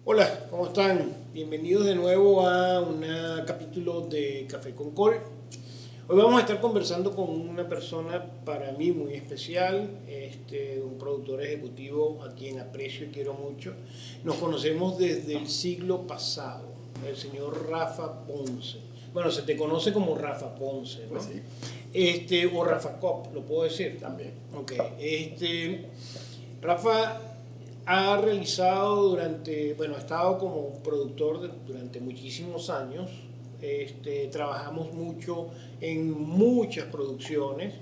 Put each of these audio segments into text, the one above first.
Hola, ¿cómo están? Bienvenidos de nuevo a un capítulo de Café con Col. Hoy vamos a estar conversando con una persona para mí muy especial, un productor ejecutivo a quien aprecio y quiero mucho. Nos conocemos desde el siglo pasado, el señor Rafa Ponce. Bueno, se te conoce como Rafa Ponce, ¿no? Pues sí, O Rafa Cop, lo puedo decir. también. Ok, Rafa ha realizado ha estado como productor durante muchísimos años. Trabajamos mucho en muchas producciones,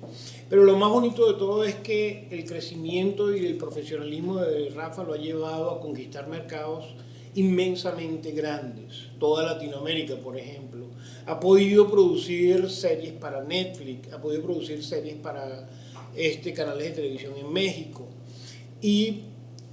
pero lo más bonito de todo es que el crecimiento y el profesionalismo de Rafa lo ha llevado a conquistar mercados inmensamente grandes. Toda Latinoamérica, por ejemplo, ha podido producir series para Netflix, ha podido producir series para canales de televisión en México. Y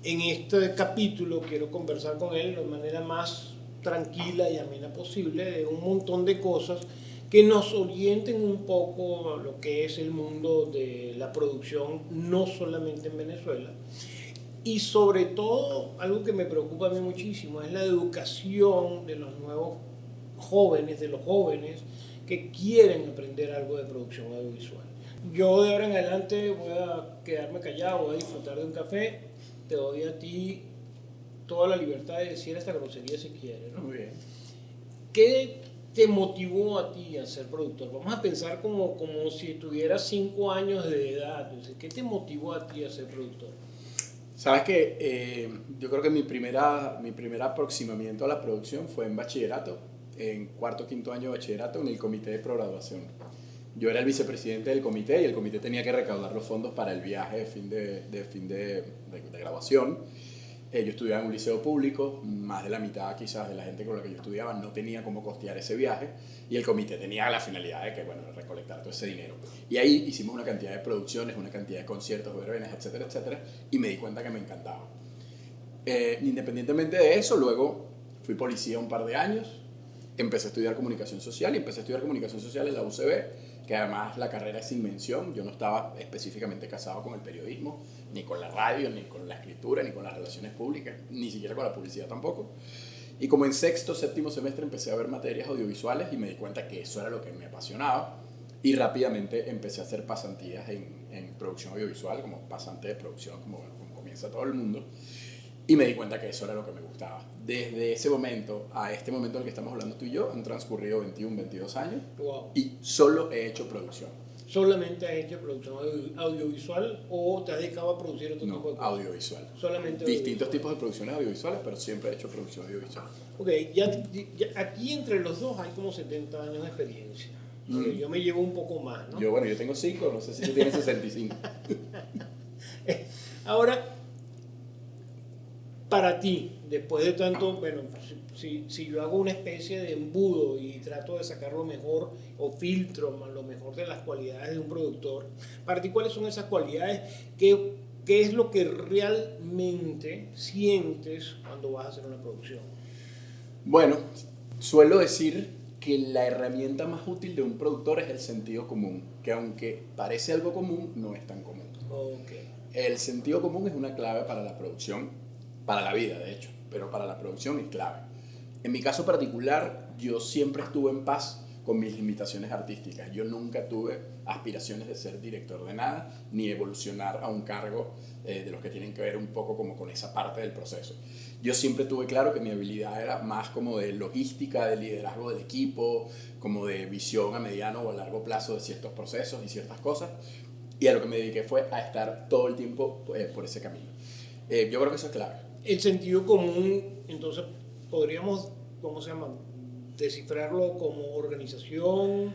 en este capítulo quiero conversar con él de manera más tranquila y amena posible de un montón de cosas que nos orienten un poco a lo que es el mundo de la producción, no solamente en Venezuela. Y sobre todo, algo que me preocupa a mí muchísimo es la educación de los nuevos jóvenes, de los jóvenes que quieren aprender algo de producción audiovisual. Yo de ahora en adelante voy a quedarme callado, voy a disfrutar de un café, te doy a ti toda la libertad de decir esta grosería si quieres, ¿no? Muy bien. ¿Qué te motivó a ti a ser productor? Vamos a pensar como si tuvieras 5 años de edad. ¿Qué te motivó a ti a ser productor? Sabes que yo creo que mi primer aproximamiento a la producción fue en bachillerato, en cuarto o quinto año de bachillerato, en el comité de prograduación. Yo era el vicepresidente del comité y el comité tenía que recaudar los fondos para el viaje de graduación. Yo estudiaba en un liceo público, más de la mitad quizás de la gente con la que yo estudiaba no tenía cómo costear ese viaje y el comité tenía la finalidad de que, bueno, recolectar todo ese dinero. Y ahí hicimos una cantidad de producciones, una cantidad de conciertos, verbenas, etcétera, etcétera, y me di cuenta que me encantaba. Independientemente de eso, luego fui policía un par de años, empecé a estudiar comunicación social y empecé a estudiar comunicación social en la UCB, que además la carrera es sin mención. Yo no estaba específicamente casado con el periodismo, ni con la radio, ni con la escritura, ni con las relaciones públicas, ni siquiera con la publicidad tampoco. Y como en sexto, séptimo semestre empecé a ver materias audiovisuales y me di cuenta que eso era lo que me apasionaba y rápidamente empecé a hacer pasantías en producción audiovisual, como pasante de producción, como comienza todo el mundo. Y me di cuenta que eso era lo que me gustaba. Desde ese momento a este momento en el que estamos hablando tú y yo, han transcurrido 21, 22 años Wow. y solo he hecho producción. ¿Solamente has hecho producción audiovisual o te has dedicado a producir otro tipo No, de cosas? audiovisual. Solamente Distintos audiovisual. tipos de producciones audiovisuales, pero siempre he hecho producción audiovisual. Ok, aquí entre los dos hay como 70 años de experiencia. Porque Mm. yo me llevo un poco más, ¿no? Yo tengo 5, no sé si tú tienes 65. Ahora, para ti, después de tanto, bueno, si yo hago una especie de embudo y trato de sacar lo mejor o filtro lo mejor de las cualidades de un productor, para ti, ¿cuáles son esas cualidades? ¿Qué es lo que realmente sientes cuando vas a hacer una producción? Bueno, suelo decir que la herramienta más útil de un productor es el sentido común, que aunque parece algo común, no es tan común. Ok. El sentido común es una clave para la producción, para la vida de hecho, pero para la producción es clave. En mi caso particular, yo siempre estuve en paz con mis limitaciones artísticas. Yo nunca tuve aspiraciones de ser director de nada, ni evolucionar a un cargo de los que tienen que ver un poco como con esa parte del proceso. Yo siempre tuve claro que mi habilidad era más como de logística, de liderazgo del equipo, como de visión a mediano o a largo plazo de ciertos procesos y ciertas cosas. Y a lo que me dediqué fue a estar todo el tiempo por ese camino. Yo creo que eso es clave. El sentido común, entonces, podríamos, ¿cómo se llama? Descifrarlo como organización,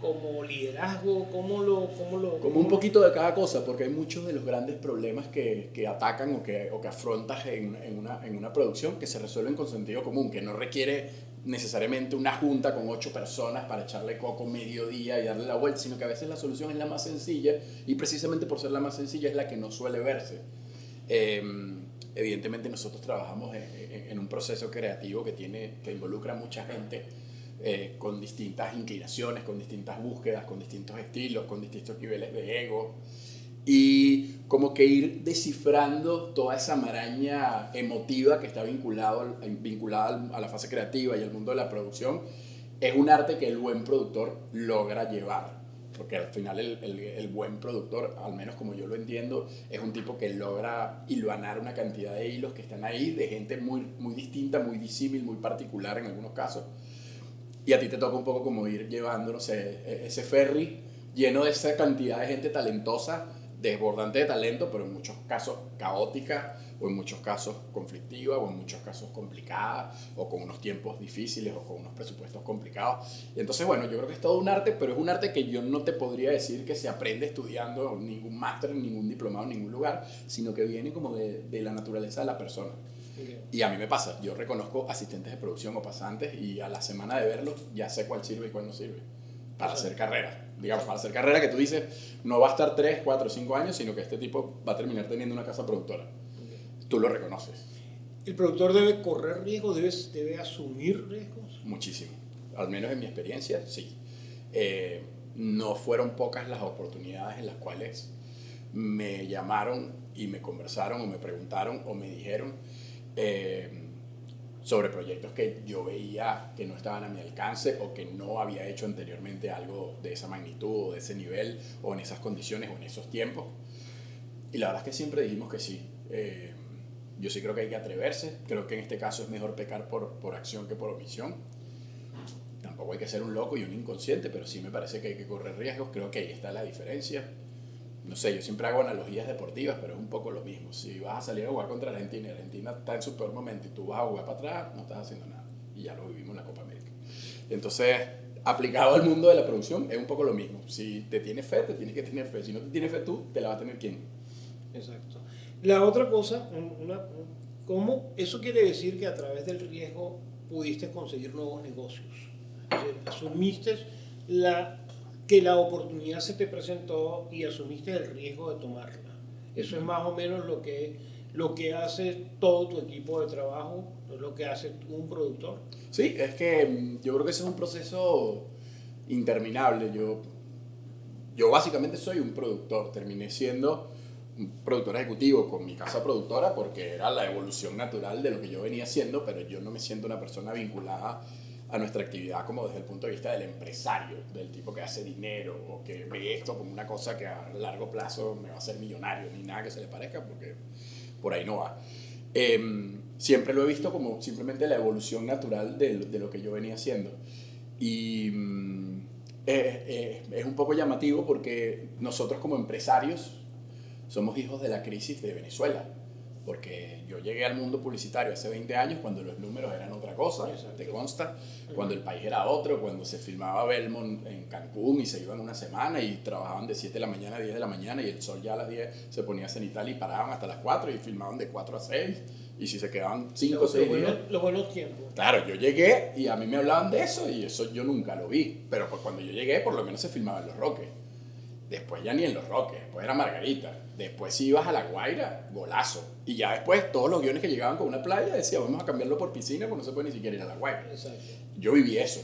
como liderazgo, Como un poquito de cada cosa, porque hay muchos de los grandes problemas que atacan o que afrontas en una producción que se resuelven con sentido común, que no requiere necesariamente una junta con 8 personas para echarle coco medio día y darle la vuelta, sino que a veces la solución es la más sencilla y precisamente por ser la más sencilla es la que no suele verse. Eh, Evidentemente nosotros trabajamos en un proceso creativo que involucra a mucha gente con distintas inclinaciones, con distintas búsquedas, con distintos estilos, con distintos niveles de ego. y como que ir descifrando toda esa maraña emotiva que está vinculada a la fase creativa y al mundo de la producción. Es un arte que el buen productor logra llevar, porque al final el buen productor, al menos como yo lo entiendo, es un tipo que logra hilvanar una cantidad de hilos que están ahí, de gente muy, muy distinta, muy disímil, muy particular en algunos casos. Y a ti te toca un poco como ir llevando, no sé, ese ferry lleno de esa cantidad de gente talentosa, desbordante de talento, pero en muchos casos caótica, o en muchos casos conflictiva, o en muchos casos complicada, o con unos tiempos difíciles, o con unos presupuestos complicados. Y entonces, bueno, yo creo que es todo un arte, pero es un arte que yo no te podría decir que se aprende estudiando ningún máster, ningún diplomado, en ningún lugar, sino que viene como de la naturaleza de la persona. Okay. Y a mí me pasa, yo reconozco asistentes de producción o pasantes y a la semana de verlos ya sé cuál sirve y cuál no sirve para hacer carrera. Digamos, para hacer carrera que tú dices, no va a estar 3, 4, 5 años, sino que este tipo va a terminar teniendo una casa productora. Okay. Tú lo reconoces. ¿El productor debe correr riesgos, debe asumir riesgos? Muchísimo. Al menos en mi experiencia, sí. No fueron pocas las oportunidades en las cuales me llamaron y me conversaron o me preguntaron o me dijeron sobre proyectos que yo veía que no estaban a mi alcance o que no había hecho anteriormente algo de esa magnitud o de ese nivel o en esas condiciones o en esos tiempos. Y la verdad es que siempre dijimos que sí. Yo sí creo que hay que atreverse. Creo que en este caso es mejor pecar por acción que por omisión. Tampoco hay que ser un loco y un inconsciente, pero sí me parece que hay que correr riesgos. Creo que ahí está la diferencia. No sé, yo siempre hago analogías deportivas, pero es un poco lo mismo. Si vas a salir a jugar contra Argentina y Argentina está en su peor momento y tú vas a jugar para atrás, no estás haciendo nada. Y ya lo vivimos en la Copa América. Entonces, aplicado al mundo de la producción, es un poco lo mismo. Si te tienes fe, te tienes que tener fe. Si no te tienes fe tú, te la va a tener quién. Exacto. La otra cosa, ¿cómo eso quiere decir que a través del riesgo pudiste conseguir nuevos negocios? Es decir, asumiste que la oportunidad se te presentó y asumiste el riesgo de tomarla. Eso es más o menos lo que hace todo tu equipo de trabajo, lo que hace un productor. Sí, es que yo creo que ese es un proceso interminable. Yo básicamente soy un productor, terminé siendo un productor ejecutivo con mi casa productora porque era la evolución natural de lo que yo venía haciendo, pero yo no me siento una persona vinculada a nuestra actividad como desde el punto de vista del empresario, del tipo que hace dinero o que ve esto como una cosa que a largo plazo me va a hacer millonario, ni nada que se le parezca, porque por ahí no va. Siempre lo he visto como simplemente la evolución natural de lo que yo venía haciendo. Y es un poco llamativo porque nosotros como empresarios somos hijos de la crisis de Venezuela. Porque yo llegué al mundo publicitario hace 20 años cuando los números eran otra cosa, te consta, cuando el país era otro, cuando se filmaba Belmont en Cancún y se iban una semana y trabajaban de 7 de la mañana a 10 de la mañana y el sol ya a las 10 se ponía cenital y paraban hasta las 4 y filmaban de 4 a 6 y si se quedaban 5 o 6 días. Los buenos tiempos. Claro, yo llegué y a mí me hablaban de eso y eso yo nunca lo vi, pero pues cuando yo llegué por lo menos se filmaba en Los Roques. Después ya ni en Los Roques, después era Margarita. Después si ibas a La Guaira, golazo. Y ya después todos los guiones que llegaban con una playa decía vamos a cambiarlo por piscina porque no se puede ni siquiera ir a La Guaira. Exacto. Yo viví eso.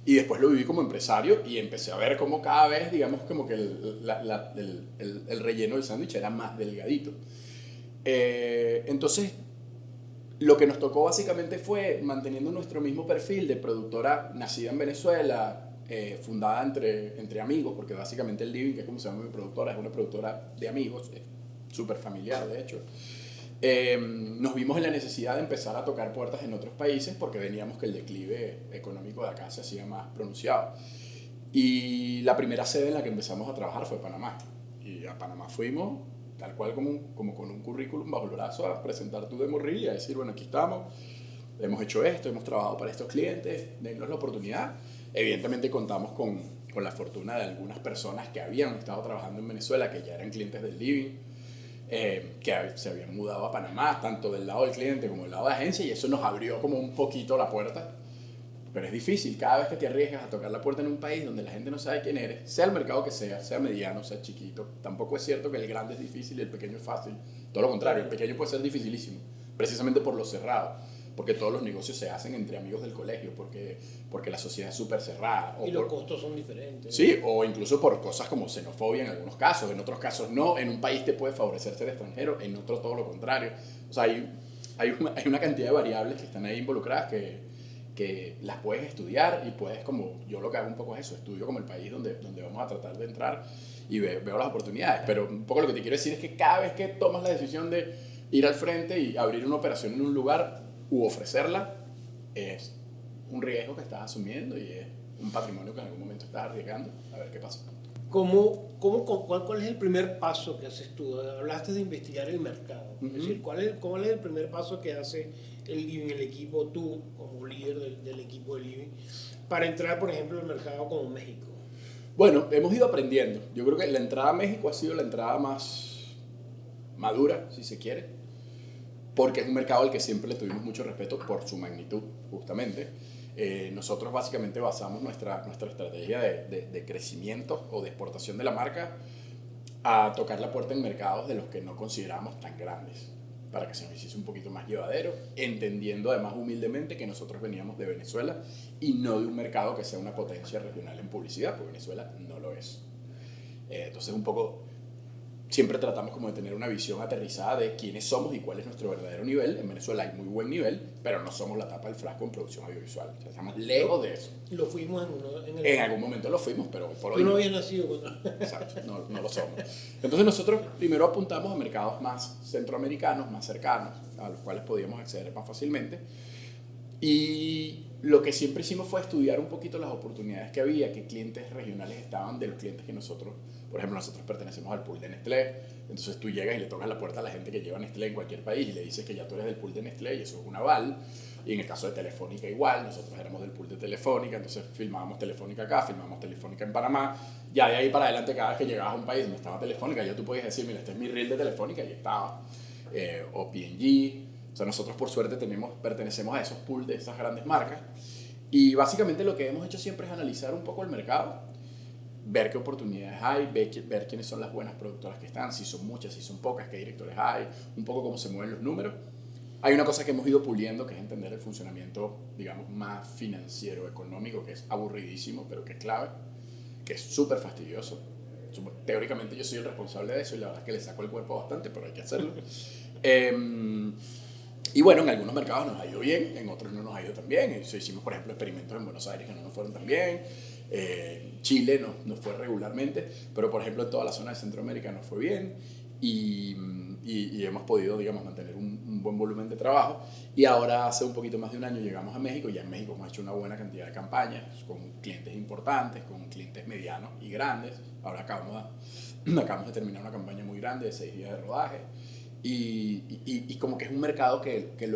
Y después lo viví como empresario y empecé a ver cómo cada vez, digamos, como que el relleno del sándwich era más delgadito. Entonces, lo que nos tocó básicamente fue manteniendo nuestro mismo perfil de productora nacida en Venezuela, fundada entre amigos, porque básicamente el Living, que es como se llama mi productora, es una productora de amigos, es súper familiar de hecho. Nos vimos en la necesidad de empezar a tocar puertas en otros países porque veníamos que el declive económico de acá se hacía más pronunciado. Y la primera sede en la que empezamos a trabajar fue Panamá. Y a Panamá fuimos tal cual como con un currículum bajo el brazo a presentar tu demo reel y a decir, bueno, aquí estamos, hemos hecho esto, hemos trabajado para estos clientes, dennos la oportunidad. Evidentemente contamos con la fortuna de algunas personas que habían estado trabajando en Venezuela, que ya eran clientes del Living, que se habían mudado a Panamá, tanto del lado del cliente como del lado de la agencia, y eso nos abrió como un poquito la puerta. Pero es difícil, cada vez que te arriesgas a tocar la puerta en un país donde la gente no sabe quién eres, sea el mercado que sea mediano, sea chiquito, tampoco es cierto que el grande es difícil y el pequeño es fácil. Todo lo contrario, el pequeño puede ser dificilísimo, precisamente por lo cerrado. porque todos los negocios se hacen entre amigos del colegio, porque la sociedad es súper cerrada. Y los costos son diferentes. Sí, o incluso por cosas como xenofobia en algunos casos, en otros casos no. En un país te puede favorecer ser extranjero, en otro todo lo contrario. O sea, hay una cantidad de variables que están ahí involucradas que las puedes estudiar y puedes, como yo lo que hago un poco es eso, estudio como el país donde vamos a tratar de entrar y veo las oportunidades. Pero un poco lo que te quiero decir es que cada vez que tomas la decisión de ir al frente y abrir una operación en un lugar u ofrecerla, es un riesgo que estás asumiendo y es un patrimonio que en algún momento estás arriesgando. A ver qué pasa. ¿Cuál es el primer paso que haces tú? Hablaste de investigar el mercado. Es decir, ¿cuál es el primer paso que hace el Living, el equipo, tú como líder del equipo de Living, para entrar, por ejemplo, al mercado como México? Bueno, hemos ido aprendiendo. Yo creo que la entrada a México ha sido la entrada más madura, si se quiere, porque es un mercado al que siempre le tuvimos mucho respeto por su magnitud, justamente. Nosotros básicamente basamos nuestra estrategia de crecimiento o de exportación de la marca a tocar la puerta en mercados de los que no considerábamos tan grandes, para que se nos hiciese un poquito más llevadero, entendiendo además humildemente que nosotros veníamos de Venezuela y no de un mercado que sea una potencia regional en publicidad, porque Venezuela no lo es. Entonces un poco siempre tratamos como de tener una visión aterrizada de quiénes somos y cuál es nuestro verdadero nivel. En Venezuela hay muy buen nivel, pero no somos la tapa del frasco en producción audiovisual. O sea, estamos lejos de eso. Lo fuimos en algún momento lo fuimos, pero por hoy tú no habías nacido cuando... Exacto, no lo somos. Entonces nosotros primero apuntamos a mercados más centroamericanos, más cercanos, a los cuales podíamos acceder más fácilmente. Y lo que siempre hicimos fue estudiar un poquito las oportunidades que había, qué clientes regionales estaban de los clientes que nosotros, por ejemplo, nosotros pertenecemos al pool de Nestlé, entonces tú llegas y le tocas la puerta a la gente que lleva Nestlé en cualquier país y le dices que ya tú eres del pool de Nestlé y eso es un aval. Y en el caso de Telefónica igual, nosotros éramos del pool de Telefónica, entonces filmábamos Telefónica acá, filmábamos Telefónica en Panamá. Ya de ahí para adelante, cada vez que llegabas a un país donde estaba Telefónica, ya tú podías decir, mira, este es mi reel de Telefónica y estaba. O P&G. O sea, nosotros por suerte pertenecemos a esos pools de esas grandes marcas. Y básicamente lo que hemos hecho siempre es analizar un poco el mercado, ver qué oportunidades hay, ver quiénes son las buenas productoras que están, si son muchas, si son pocas, qué directores hay, un poco cómo se mueven los números. Hay una cosa que hemos ido puliendo, que es entender el funcionamiento, digamos, más financiero, económico, que es aburridísimo, pero que es clave, que es súper fastidioso. Teóricamente yo soy el responsable de eso y la verdad es que le saco el cuerpo bastante, pero hay que hacerlo. Y bueno, en algunos mercados nos ha ido bien, en otros no nos ha ido tan bien. Hicimos, por ejemplo, experimentos en Buenos Aires que no nos fueron tan bien. Chile nos fue regularmente, pero por ejemplo en toda la zona de Centroamérica nos fue bien y hemos podido, digamos, mantener un buen volumen de trabajo. Y ahora hace un poquito más de un año llegamos a México y ya en México hemos hecho una buena cantidad de campañas con clientes importantes, con clientes medianos y grandes. Ahora acabamos de terminar una campaña muy grande de 6 días de rodaje. Y como que es un mercado que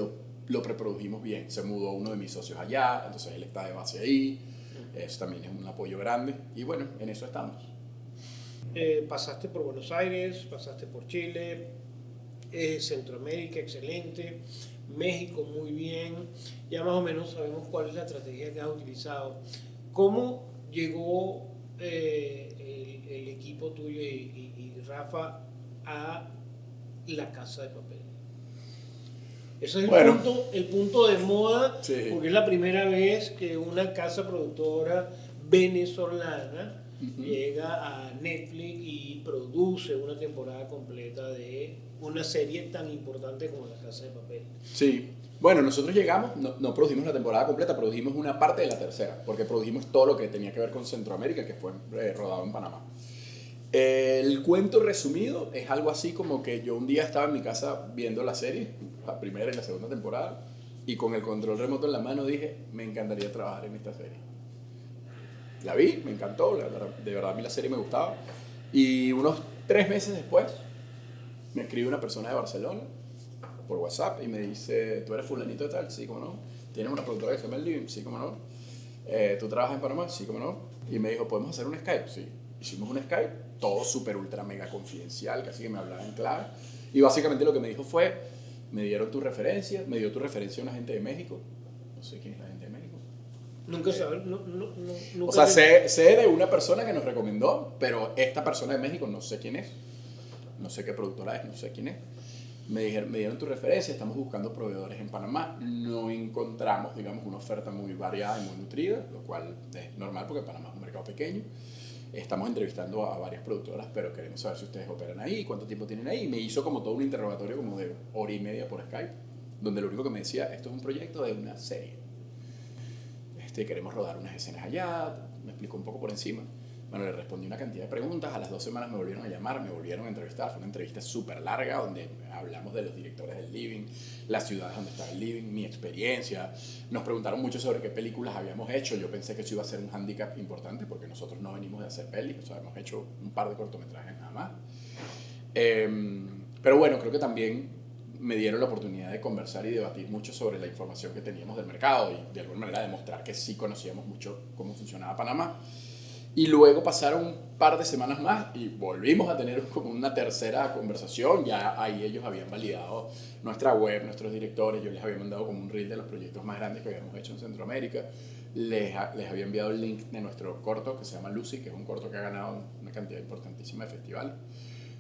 lo preprodujimos bien. Se mudó uno de mis socios allá, entonces él está de base ahí. Eso también es un apoyo grande. Y bueno, en eso estamos. Pasaste por Buenos Aires, pasaste por Chile, Centroamérica, excelente. México, muy bien. Ya más o menos sabemos cuál es la estrategia que has utilizado. ¿Cómo llegó el equipo tuyo y Rafa a La Casa de Papel? Ese es el punto de moda, sí, porque es la primera vez que una casa productora venezolana llega a Netflix y produce una temporada completa de una serie tan importante como La Casa de Papel. Sí, bueno, nosotros llegamos, no produjimos la temporada completa, produjimos una parte de la tercera, porque produjimos todo lo que tenía que ver con Centroamérica, que fue rodado en Panamá. El cuento resumido es algo así como que yo un día estaba en mi casa viendo la serie, la primera y la segunda temporada, y con el control remoto en la mano dije, me encantaría trabajar en esta serie. La vi, me encantó, de verdad a mí la serie me gustaba. Y unos 3 meses después me escribe una persona de Barcelona por WhatsApp y me dice, ¿tú eres fulanito de tal? Sí, cómo no. ¿Tienes una productora que se llama El Living? Sí, cómo no. ¿Tú trabajas en Panamá? Sí, cómo no. Y me dijo, ¿podemos hacer un Skype? Sí. Hicimos un Skype, todo súper ultra mega confidencial, casi que me hablaba en clave. Y básicamente lo que me dijo fue, me dieron tu referencia, me dio tu referencia a una gente de México. No sé quién es la gente de México. Nunca sabes, o sea, sé de una persona que nos recomendó, pero esta persona de México no sé quién es, no sé qué productora es, no sé quién es. me dieron tu referencia, estamos buscando proveedores en Panamá. No encontramos, digamos, una oferta muy variada y muy nutrida, lo cual es normal porque Panamá es un mercado pequeño. Estamos entrevistando a varias productoras, pero queremos saber si ustedes operan ahí, cuánto tiempo tienen ahí. Me hizo como todo un interrogatorio como de hora y media por Skype, donde lo único que me decía, esto es un proyecto de una serie. Queremos rodar unas escenas allá, me explicó un poco por encima. Bueno, le respondí una cantidad de preguntas, a las 2 semanas me volvieron a llamar, me volvieron a entrevistar, fue una entrevista súper larga donde hablamos de los directores del Living, las ciudades donde estaba el Living, mi experiencia, nos preguntaron mucho sobre qué películas habíamos hecho, yo pensé que eso iba a ser un hándicap importante porque nosotros no venimos de hacer pelis, o sea, hemos hecho un par de cortometrajes nada más. Pero bueno, creo que también me dieron la oportunidad de conversar y debatir mucho sobre la información que teníamos del mercado y de alguna manera demostrar que sí conocíamos mucho cómo funcionaba Panamá. Y luego pasaron un par de semanas más y volvimos a tener como una tercera conversación. Ya ahí ellos habían validado nuestra web, nuestros directores. Yo les había mandado como un reel de los proyectos más grandes que habíamos hecho en Centroamérica. Les había enviado el link de nuestro corto que se llama Lucy, que es un corto que ha ganado una cantidad importantísima de festivales.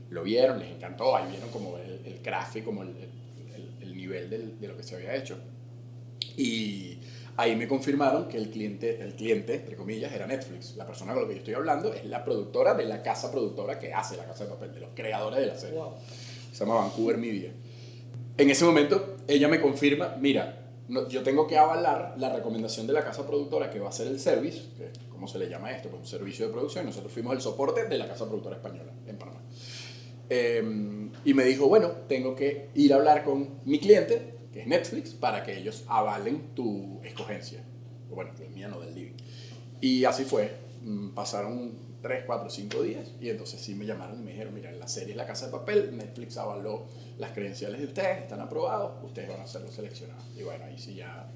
Lo vieron, les encantó. Ahí vieron como el craft y como el nivel de lo que se había hecho. Y ahí me confirmaron que el cliente, entre comillas, era Netflix. La persona con la que yo estoy hablando es la productora de la casa productora que hace La Casa de Papel, de los creadores de la serie. Wow. Se llama Vancouver Media. En ese momento, ella me confirma, mira, yo tengo que avalar la recomendación de la casa productora que va a hacer el service, que ¿cómo se le llama esto? Pues un servicio de producción. Nosotros fuimos el soporte de la casa productora española en Panamá. Y me dijo, bueno, tengo que ir a hablar con mi cliente, que es Netflix, para que ellos avalen tu escogencia. Bueno, la mía no, del Living. Y así fue. Pasaron 3, 4, 5 días y entonces sí me llamaron y me dijeron, mira, la serie es La Casa de Papel, Netflix avaló las credenciales de ustedes, están aprobados, ustedes van a ser los seleccionados. Y bueno, ahí sí ya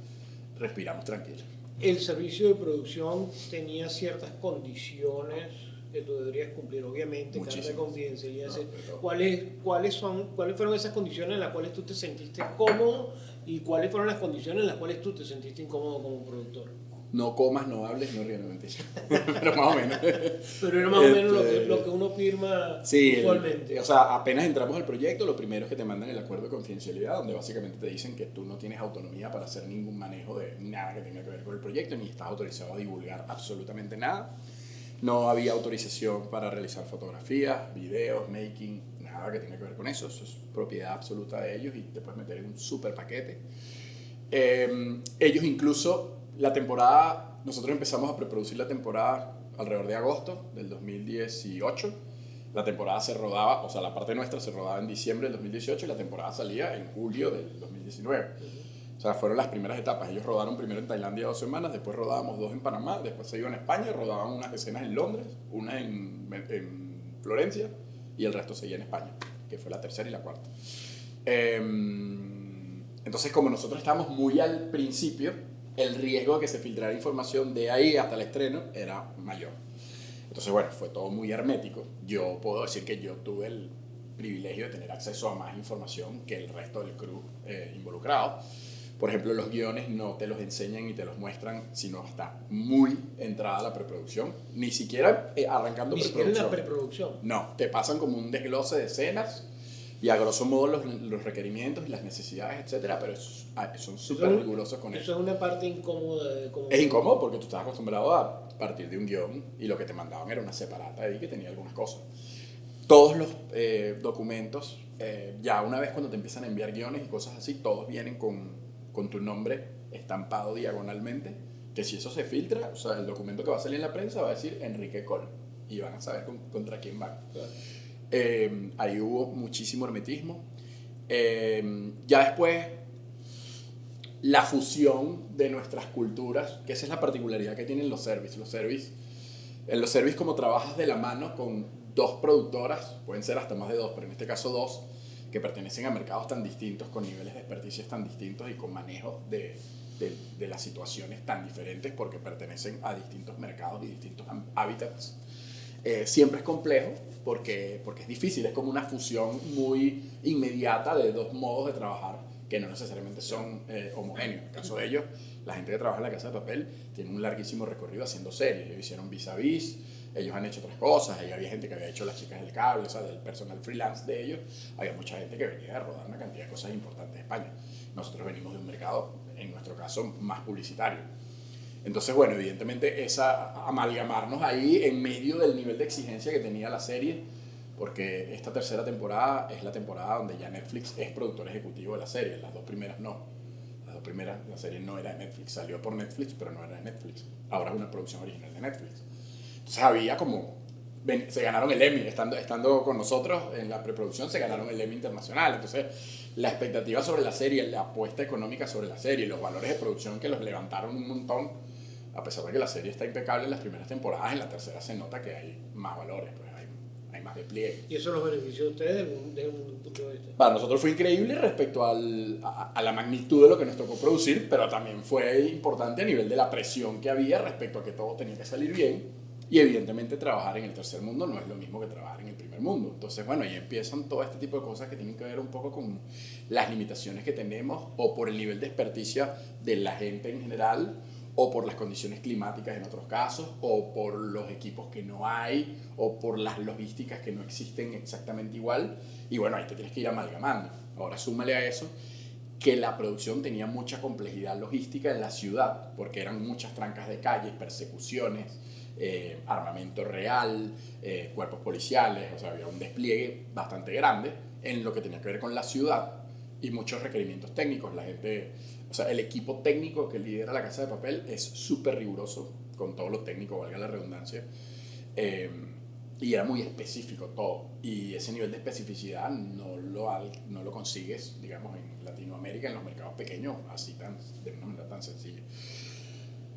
respiramos tranquilos. El servicio de producción tenía ciertas condiciones que tú deberías cumplir, obviamente, carta de confidencialidad. No, ¿Cuáles fueron esas condiciones en las cuales tú te sentiste cómodo y cuáles fueron las condiciones en las cuales tú te sentiste incómodo como productor? No comas, no hables, no rías, no mentiras. Pero más o menos. Pero era más o menos lo que uno firma usualmente. O sea, apenas entramos al proyecto, lo primero es que te mandan el acuerdo de confidencialidad, donde básicamente te dicen que tú no tienes autonomía para hacer ningún manejo de nada que tenga que ver con el proyecto, ni estás autorizado a divulgar absolutamente nada. No había autorización para realizar fotografías, videos, making, nada que tenga que ver con eso. Eso es propiedad absoluta de ellos y te puedes meter en un super paquete. Ellos incluso, la temporada, nosotros empezamos a preproducir la temporada alrededor de agosto del 2018. La temporada se rodaba, o sea, la parte nuestra se rodaba en diciembre del 2018 y la temporada salía en julio del 2019. O sea, fueron las primeras etapas. Ellos rodaron primero en Tailandia 2 semanas, después rodábamos 2 en Panamá, después se iban a España, rodaban unas escenas en Londres, una en Florencia y el resto seguía en España, que fue la tercera y la cuarta. Entonces, como nosotros estábamos muy al principio, el riesgo de que se filtrara información de ahí hasta el estreno era mayor. Entonces, bueno, fue todo muy hermético. Yo puedo decir que yo tuve el privilegio de tener acceso a más información que el resto del crew involucrado. Por ejemplo, los guiones no te los enseñan ni te los muestran, sino está muy entrada la preproducción. Ni siquiera arrancando preproducción. Ni siquiera en la preproducción. No, te pasan como un desglose de escenas y a grosso modo los requerimientos y las necesidades, etcétera, pero son súper rigurosos con eso. Eso es una parte incómoda. Es incómodo porque tú estás acostumbrado a partir de un guión y lo que te mandaban era una separata ahí que tenía algunas cosas. Todos los documentos, ya una vez cuando te empiezan a enviar guiones y cosas así, todos vienen con tu nombre estampado diagonalmente, que si eso se filtra, o sea, el documento que va a salir en la prensa va a decir Enrique Col y van a saber contra quién van. Claro. Ahí hubo muchísimo hermetismo. Ya después, la fusión de nuestras culturas, que esa es la particularidad que tienen los service. En los service, como trabajas de la mano con 2 productoras, pueden ser hasta más de 2, pero en este caso 2, que pertenecen a mercados tan distintos, con niveles de experticia tan distintos y con manejos de las situaciones tan diferentes, porque pertenecen a distintos mercados y distintos hábitats. Siempre es complejo porque es difícil, es como una fusión muy inmediata de 2 modos de trabajar que no necesariamente son homogéneos. En el caso de ellos, la gente que trabaja en La Casa de Papel tiene un larguísimo recorrido haciendo series. Ellos hicieron Vis a Vis, ellos han hecho otras cosas, ahí había gente que había hecho Las Chicas del Cable, o sea, del personal freelance de ellos, había mucha gente que venía a rodar una cantidad de cosas importantes de España. Nosotros venimos de un mercado, en nuestro caso, más publicitario. Entonces, bueno, evidentemente amalgamarnos ahí en medio del nivel de exigencia que tenía la serie, porque esta tercera temporada es la temporada donde ya Netflix es productor ejecutivo de la serie, las dos primeras no. Las dos primeras, la serie no era de Netflix, salió por Netflix, pero no era de Netflix. Ahora es una producción original de Netflix. Entonces había como, se ganaron el Emmy, estando con nosotros en la preproducción, se ganaron el Emmy internacional. Entonces la expectativa sobre la serie, la apuesta económica sobre la serie, los valores de producción que los levantaron un montón, a pesar de que la serie está impecable en las primeras temporadas, en la tercera se nota que hay más valores, pues hay más despliegue. ¿Y eso los benefició a ustedes desde un punto de vista? Para nosotros fue increíble respecto a la magnitud de lo que nos tocó producir, pero también fue importante a nivel de la presión que había respecto a que todo tenía que salir bien. Y evidentemente trabajar en el tercer mundo no es lo mismo que trabajar en el primer mundo. Entonces, bueno, ahí empiezan todo este tipo de cosas que tienen que ver un poco con las limitaciones que tenemos o por el nivel de experticia de la gente en general, o por las condiciones climáticas en otros casos, o por los equipos que no hay, o por las logísticas que no existen exactamente igual. Y bueno, ahí te tienes que ir amalgamando. Ahora súmale a eso que la producción tenía mucha complejidad logística en la ciudad, porque eran muchas trancas de calles, persecuciones, armamento real, cuerpos policiales, o sea, había un despliegue bastante grande en lo que tenía que ver con la ciudad y muchos requerimientos técnicos. La gente, o sea, el equipo técnico que lidera La Casa de Papel es súper riguroso con todo lo técnico, valga la redundancia, y era muy específico todo, y ese nivel de especificidad no lo consigues, digamos, en Latinoamérica, en los mercados pequeños, así de una manera tan sencilla.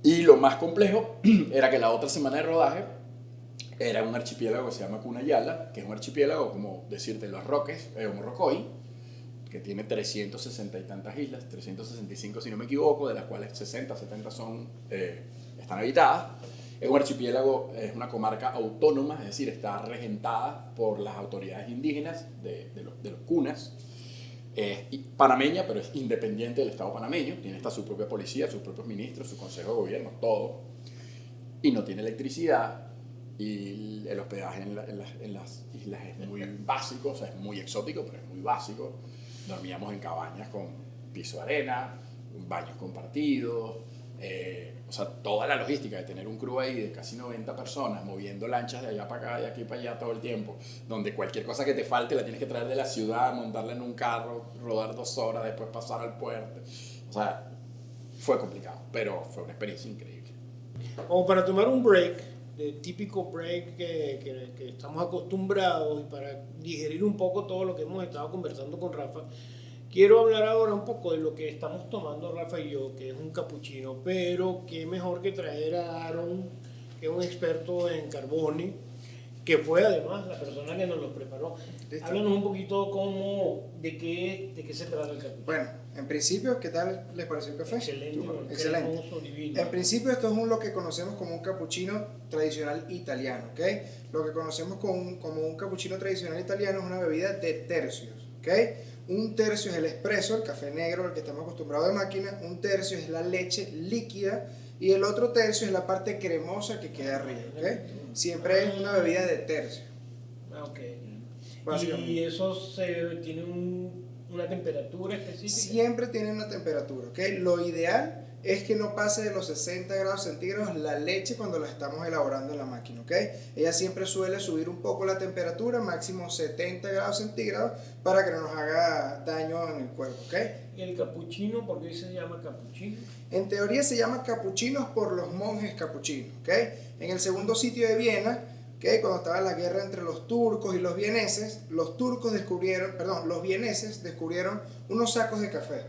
Y lo más complejo era que la otra semana de rodaje era un archipiélago que se llama Cunayala, que es un archipiélago, como decirte, Los Roques, Morrocoy, que tiene 360 y tantas islas, 365 si no me equivoco, de las cuales 60, 70 están habitadas. Es un archipiélago, es una comarca autónoma, es decir, está regentada por las autoridades indígenas de los cunas. Es panameña, pero es independiente del Estado panameño, tiene hasta su propia policía, sus propios ministros, su consejo de gobierno, todo. Y no tiene electricidad, y el hospedaje en las islas es muy básico, o sea, es muy exótico, pero es muy básico. Dormíamos en cabañas con piso de arena, baños compartidos, o sea, toda la logística de tener un crew ahí de casi 90 personas moviendo lanchas de allá para acá, de aquí para allá todo el tiempo, donde cualquier cosa que te falte la tienes que traer de la ciudad, montarla en un carro, rodar 2 horas, después pasar al puerto. O sea, fue complicado, pero fue una experiencia increíble. Como para tomar un break, de típico break que estamos acostumbrados, y para digerir un poco todo lo que hemos estado conversando con Rafa, quiero hablar ahora un poco de lo que estamos tomando Rafa y yo, que es un capuchino, pero qué mejor que traer a Aaron, que es un experto en Carboni, que fue además la persona que nos lo preparó. ¿Listo? Háblanos un poquito de qué se trata el capuchino. Bueno, en principio, ¿qué tal les pareció el café? Excelente, excelente. Cremoso, divino. En principio, esto es lo que conocemos como un cappuccino tradicional italiano, ¿ok? Lo que conocemos como un cappuccino tradicional italiano es una bebida de tercios, ¿ok? Un tercio es el espresso, el café negro, el que estamos acostumbrados de máquina. Un tercio es la leche líquida y el otro tercio es la parte cremosa que queda arriba, ¿ok? Siempre es una bebida de tercio. Ok. ¿Y eso tiene una temperatura específica? Siempre tiene una temperatura, ¿ok? Lo ideal es que no pase de los 60 grados centígrados la leche cuando la estamos elaborando en la máquina, ¿ok? Ella siempre suele subir un poco la temperatura, máximo 70 grados centígrados, para que no nos haga daño en el cuerpo, ¿ok? ¿Y el capuchino, por qué se llama capuchino? En teoría se llama capuchinos por los monjes capuchinos, ¿ok? En el segundo sitio de Viena, ¿ok? Cuando estaba la guerra entre los turcos y los vieneses, los vieneses descubrieron unos sacos de café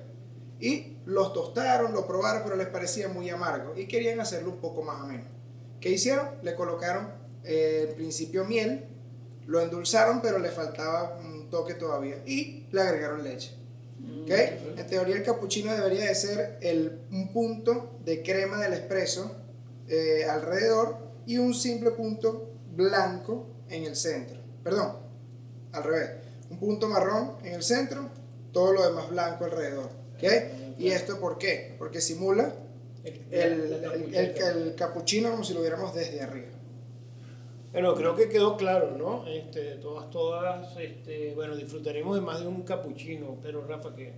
y los tostaron, lo probaron, pero les parecía muy amargo y querían hacerlo un poco más ameno. ¿Qué hicieron? Le colocaron en principio miel, lo endulzaron, pero le faltaba un toque todavía y le agregaron leche. ¿Okay? En teoría el capuchino debería de ser un punto de crema del espresso alrededor y un simple punto blanco en el centro. Perdón, al revés. Un punto marrón en el centro, todo lo demás blanco alrededor. ¿Okay? ¿Y esto por qué? Porque simula el capuchino como si lo viéramos desde arriba. Bueno, creo que quedó claro, ¿no? Bueno, disfrutaremos de más de un capuchino, pero Rafa, que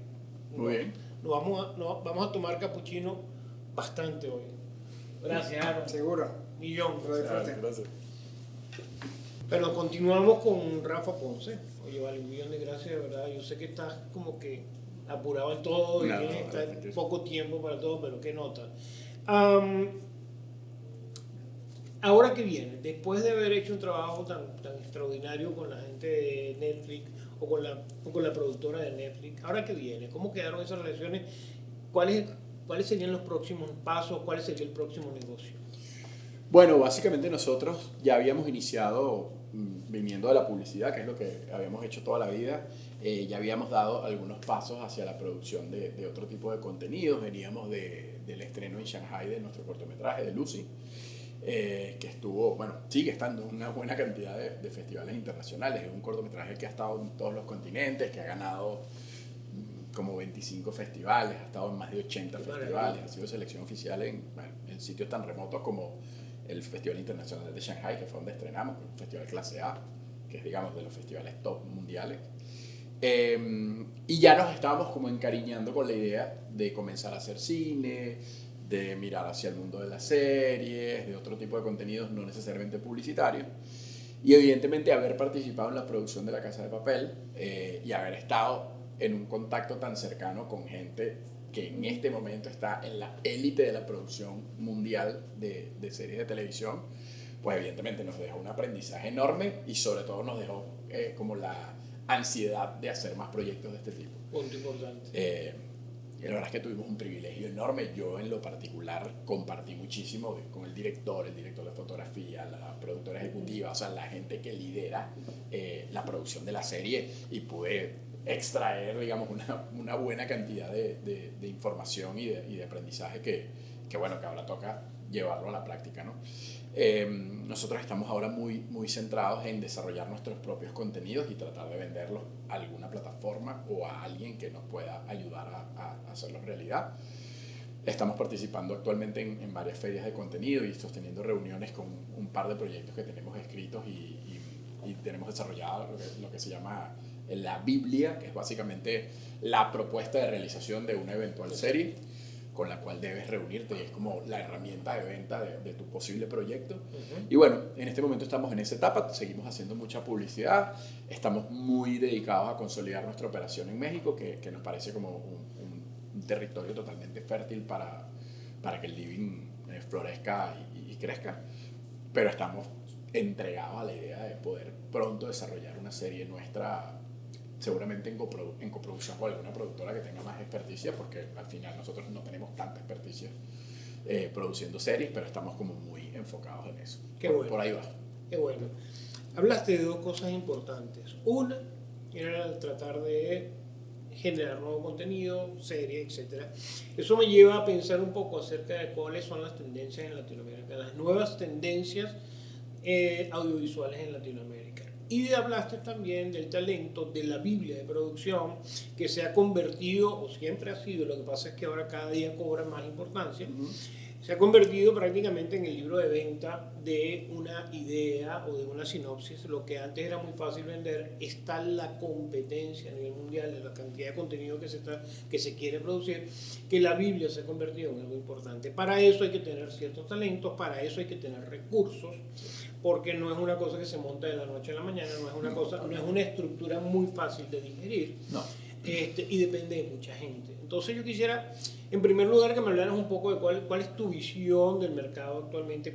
Muy bien. vamos a tomar capuchino bastante hoy. Gracias, Aaron. Seguro. Millón. Lo disfruté. Gracias. Pero continuamos con Rafa Ponce. Oye, vale, un millón de gracias, de verdad. Yo sé que estás como que apurado en todo y No, tienes no, está no. poco tiempo para todo, pero qué nota. Am, Ahora que viene, después de haber hecho un trabajo tan extraordinario con la gente de Netflix o con la productora de Netflix, ahora que viene, ¿cómo quedaron esas relaciones? ¿Cuáles serían los próximos pasos? ¿Cuál sería el próximo negocio? Bueno, básicamente nosotros ya habíamos iniciado viniendo de la publicidad, que es lo que habíamos hecho toda la vida. Ya habíamos dado algunos pasos hacia la producción de otro tipo de contenidos. Veníamos del estreno en Shanghai de nuestro cortometraje de Lucy, que estuvo, bueno, sigue estando en una buena cantidad de festivales internacionales. Es un cortometraje que ha estado en todos los continentes, que ha ganado como 25 festivales, ha estado en más de 80 festivales, ha sido selección oficial en sitios tan remotos como el Festival Internacional de Shanghai, que fue donde estrenamos, un festival clase A, que es, digamos, de los festivales top mundiales. Y ya nos estábamos como encariñando con la idea de comenzar a hacer cine, de mirar hacia el mundo de las series, de otro tipo de contenidos no necesariamente publicitarios. Y evidentemente haber participado en la producción de La Casa de Papel y haber estado en un contacto tan cercano con gente que en este momento está en la élite de la producción mundial de series de televisión, pues evidentemente nos dejó un aprendizaje enorme y sobre todo nos dejó como la ansiedad de hacer más proyectos de este tipo. Punto importante. Y la verdad es que tuvimos un privilegio enorme. Yo en lo particular compartí muchísimo con el director de fotografía, la productora ejecutiva, o sea, la gente que lidera la producción de la serie, y pude extraer, digamos, una buena cantidad de información y de aprendizaje que, bueno, que ahora toca llevarlo a la práctica, ¿no? Nosotros estamos ahora muy centrados en desarrollar nuestros propios contenidos y tratar de venderlos a alguna plataforma o a alguien que nos pueda ayudar a hacerlos realidad. Estamos participando actualmente en varias ferias de contenido y sosteniendo reuniones con un par de proyectos que tenemos escritos y tenemos desarrollado lo que se llama la Biblia, que es básicamente la propuesta de realización de una eventual serie con la cual debes reunirte, y es como la herramienta de venta de tu posible proyecto. Y bueno, en este momento estamos en esa etapa, seguimos haciendo mucha publicidad, estamos muy dedicados a consolidar nuestra operación en México, que nos parece como un territorio totalmente fértil para que el living florezca y crezca, pero estamos entregados a la idea de poder pronto desarrollar una serie nuestra, seguramente en coproducción con alguna productora que tenga más experticia, porque al final nosotros no tenemos tanta experticia produciendo series, pero estamos como muy enfocados en eso. Qué bueno. Por ahí va. Qué bueno. Hablaste de dos cosas importantes. Una era tratar de generar nuevo contenido, series, etc. Eso me lleva a pensar un poco acerca de cuáles son las tendencias en Latinoamérica, las nuevas tendencias audiovisuales en Latinoamérica. Y hablaste también del talento, de la Biblia de producción, que se ha convertido, o siempre ha sido, lo que pasa es que ahora cada día cobra más importancia, se ha convertido prácticamente en el libro de venta de una idea o de una sinopsis. Lo que antes era muy fácil vender, está la competencia a nivel mundial de la cantidad de contenido que se quiere producir, que la Biblia se ha convertido en algo importante. Para eso hay que tener ciertos talentos, para eso hay que tener recursos, porque no es una cosa que se monta de la noche a la mañana, no es una estructura muy fácil de digerir. No. Y depende de mucha gente. Entonces yo quisiera, en primer lugar, que me hablaras un poco de cuál es tu visión del mercado actualmente,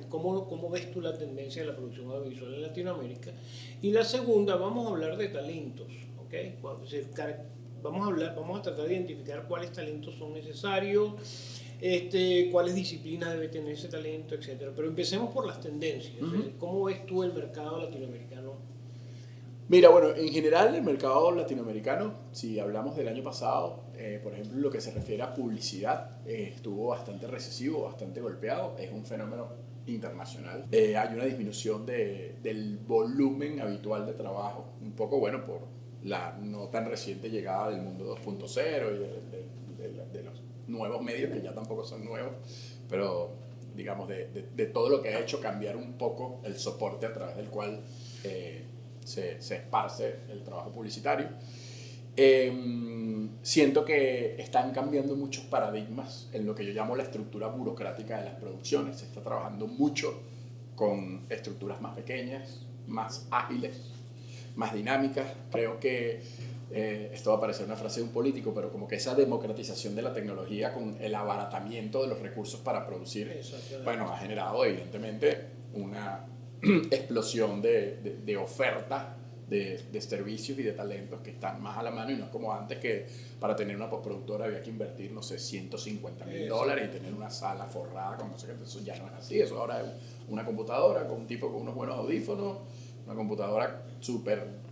cómo ves tú la tendencia de la producción audiovisual en Latinoamérica. Y la segunda, vamos a hablar de talentos, ¿ok? Vamos a tratar de identificar cuáles talentos son necesarios, cuáles disciplinas debe tener ese talento, etc. Pero empecemos por las tendencias. ¿Cómo ves tú el mercado latinoamericano? Mira, bueno, en general el mercado latinoamericano, si hablamos del año pasado, por ejemplo, lo que se refiere a publicidad, estuvo bastante recesivo, bastante golpeado, es un fenómeno internacional. Hay una disminución del volumen habitual de trabajo, un poco, bueno, por la no tan reciente llegada del mundo 2.0 y de los nuevos medios, que ya tampoco son nuevos, pero digamos, de todo lo que ha hecho cambiar un poco el soporte a través del cual se esparce el trabajo publicitario. Siento que están cambiando muchos paradigmas en lo que yo llamo la estructura burocrática de las producciones. Se está trabajando mucho con estructuras más pequeñas, más ágiles, más dinámicas. Creo que esto va a parecer una frase de un político, pero como que esa democratización de la tecnología con el abaratamiento de los recursos para producir, bueno, ha generado evidentemente una explosión de oferta de servicios y de talentos que están más a la mano, y no es como antes, que para tener una postproductora había que invertir, no sé, $150,000 y tener una sala forrada con no sé qué. Eso ya no es así. Eso ahora es una computadora con un tipo con unos buenos audífonos, una computadora súper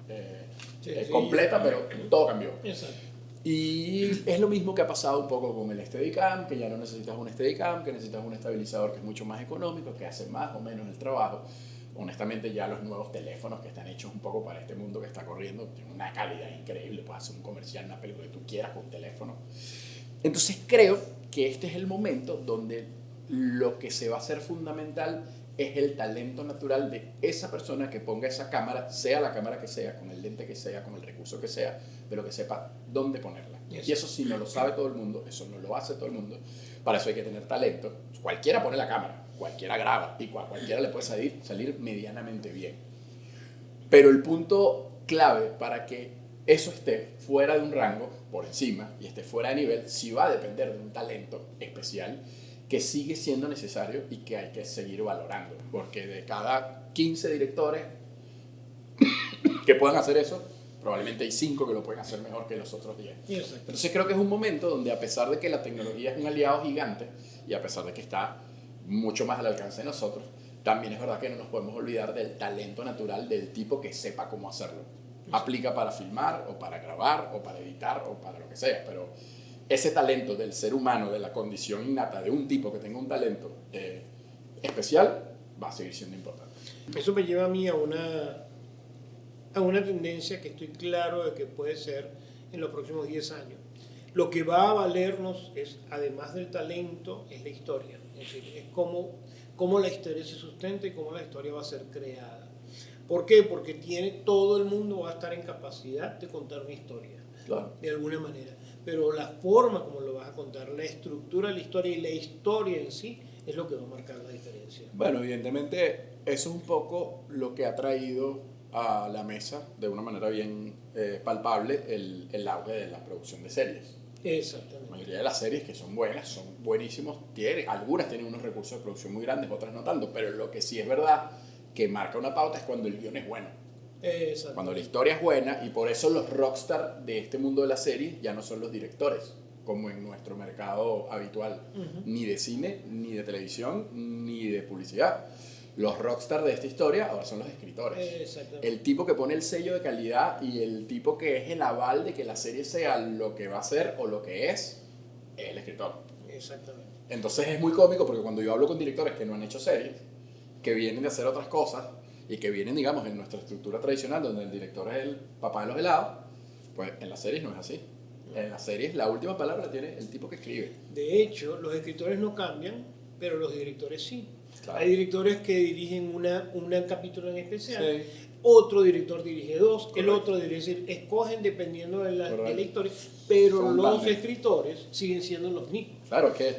completa, pero todo cambió. Exacto. Y es lo mismo que ha pasado un poco con el Steadicam, que ya no necesitas un Steadicam, que necesitas un estabilizador que es mucho más económico, que hace más o menos el trabajo. Honestamente, ya los nuevos teléfonos que están hechos un poco para este mundo que está corriendo tienen una calidad increíble. Puedes hacer un comercial, una película que tú quieras con teléfono. Entonces creo que este es el momento donde lo que se va a hacer fundamental es el talento natural de esa persona que ponga esa cámara, sea la cámara que sea, con el lente que sea, con el recurso que sea, pero que sepa dónde ponerla. Y eso sí no lo sabe todo el mundo, eso no lo hace todo el mundo. Para eso hay que tener talento. Cualquiera pone la cámara, cualquiera graba y cualquiera le puede salir medianamente bien. Pero el punto clave para que eso esté fuera de un rango, por encima, y esté fuera de nivel, sí va a depender de un talento especial que sigue siendo necesario y que hay que seguir valorando. Porque de cada 15 directores que puedan hacer eso, probablemente hay 5 que lo pueden hacer mejor que los otros 10. Entonces creo que es un momento donde, a pesar de que la tecnología es un aliado gigante y a pesar de que está mucho más al alcance de nosotros, también es verdad que no nos podemos olvidar del talento natural del tipo que sepa cómo hacerlo. Aplica para filmar o para grabar o para editar o para lo que sea, pero ese talento del ser humano, de la condición innata de un tipo que tenga un talento especial, va a seguir siendo importante. Eso me lleva a mí a una tendencia que estoy claro de que puede ser en los próximos 10 años. Lo que va a valernos es, además del talento, es la historia. Es decir, es cómo la historia se sustenta y cómo la historia va a ser creada. ¿Por qué? Porque todo el mundo va a estar en capacidad de contar una historia, claro, de alguna manera. Pero la forma como lo vas a contar, la estructura de la historia y la historia en sí, es lo que va a marcar la diferencia. Bueno, evidentemente, eso es un poco lo que ha traído a la mesa, de una manera bien palpable, el auge de la producción de series. Exactamente. La mayoría de las series que son buenas, son buenísimos, algunas tienen unos recursos de producción muy grandes, otras no tanto, pero lo que sí es verdad que marca una pauta es cuando el guión es bueno. Cuando la historia es buena, y por eso los rockstar de este mundo de la serie ya no son los directores, como en nuestro mercado habitual, ni de cine, ni de televisión, ni de publicidad. Los rockstar de esta historia ahora son los escritores. El tipo que pone el sello de calidad y el tipo que es el aval de que la serie sea lo que va a ser o lo que es el escritor. Exactamente. Entonces es muy cómico, porque cuando yo hablo con directores que no han hecho series, que vienen de hacer otras cosas y que vienen, digamos, en nuestra estructura tradicional, donde el director es el papá de los helados, pues en las series no es así. En las series la última palabra la tiene el tipo que escribe. De hecho, los escritores no cambian, pero los directores sí. Claro. Hay directores que dirigen un capítulo en especial, Sí. Otro director dirige 2, Correcto. el otro dirige, escogen dependiendo de la historia, pero Son los bandes. escritores siguen siendo los mismos. Claro, que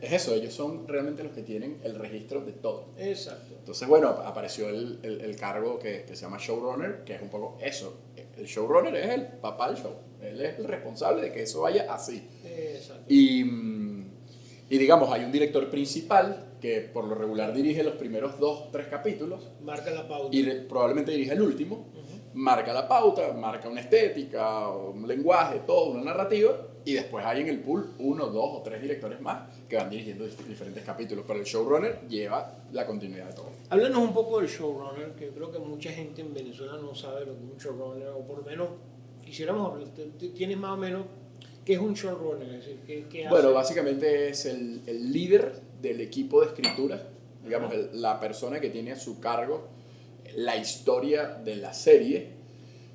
es eso, ellos son realmente los que tienen el registro de todo. Exacto. Entonces, bueno, apareció el cargo que se llama showrunner, que es un poco eso. El showrunner es el papá del show. Él es el responsable de que eso vaya así. Exacto. Y digamos, hay un director principal que por lo regular dirige los primeros 2-3 capítulos. Marca la pauta. Y probablemente dirige el último. Marca la pauta, marca una estética, un lenguaje, todo, una narrativa. Y después hay en el pool 1, 2 o 3 directores más que van dirigiendo diferentes capítulos. Pero el showrunner lleva la continuidad de todo. Háblanos un poco del showrunner, que creo que mucha gente en Venezuela no sabe lo que es un showrunner, o por lo menos quisiéramos hablar. ¿Tienes más o menos qué es un showrunner? Es decir, ¿qué hace? Bueno, básicamente es el líder del equipo de escritura, digamos, la persona que tiene a su cargo la historia de la serie,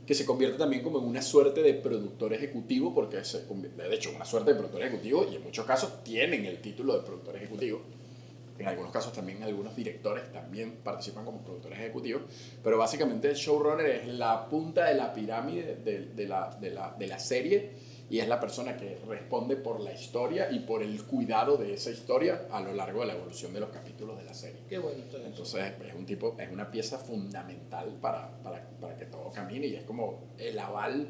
que se convierte también como en una suerte de productor ejecutivo, porque de hecho una suerte de productor ejecutivo, y en muchos casos tienen el título de productor ejecutivo, En algunos casos también algunos directores también participan como productores ejecutivos, pero básicamente el showrunner es la punta de la pirámide de la serie y es la persona que responde por la historia y por el cuidado de esa historia a lo largo de la evolución de los capítulos de la serie. Qué bonito eso. Entonces es una pieza fundamental para que todo camine y es como el aval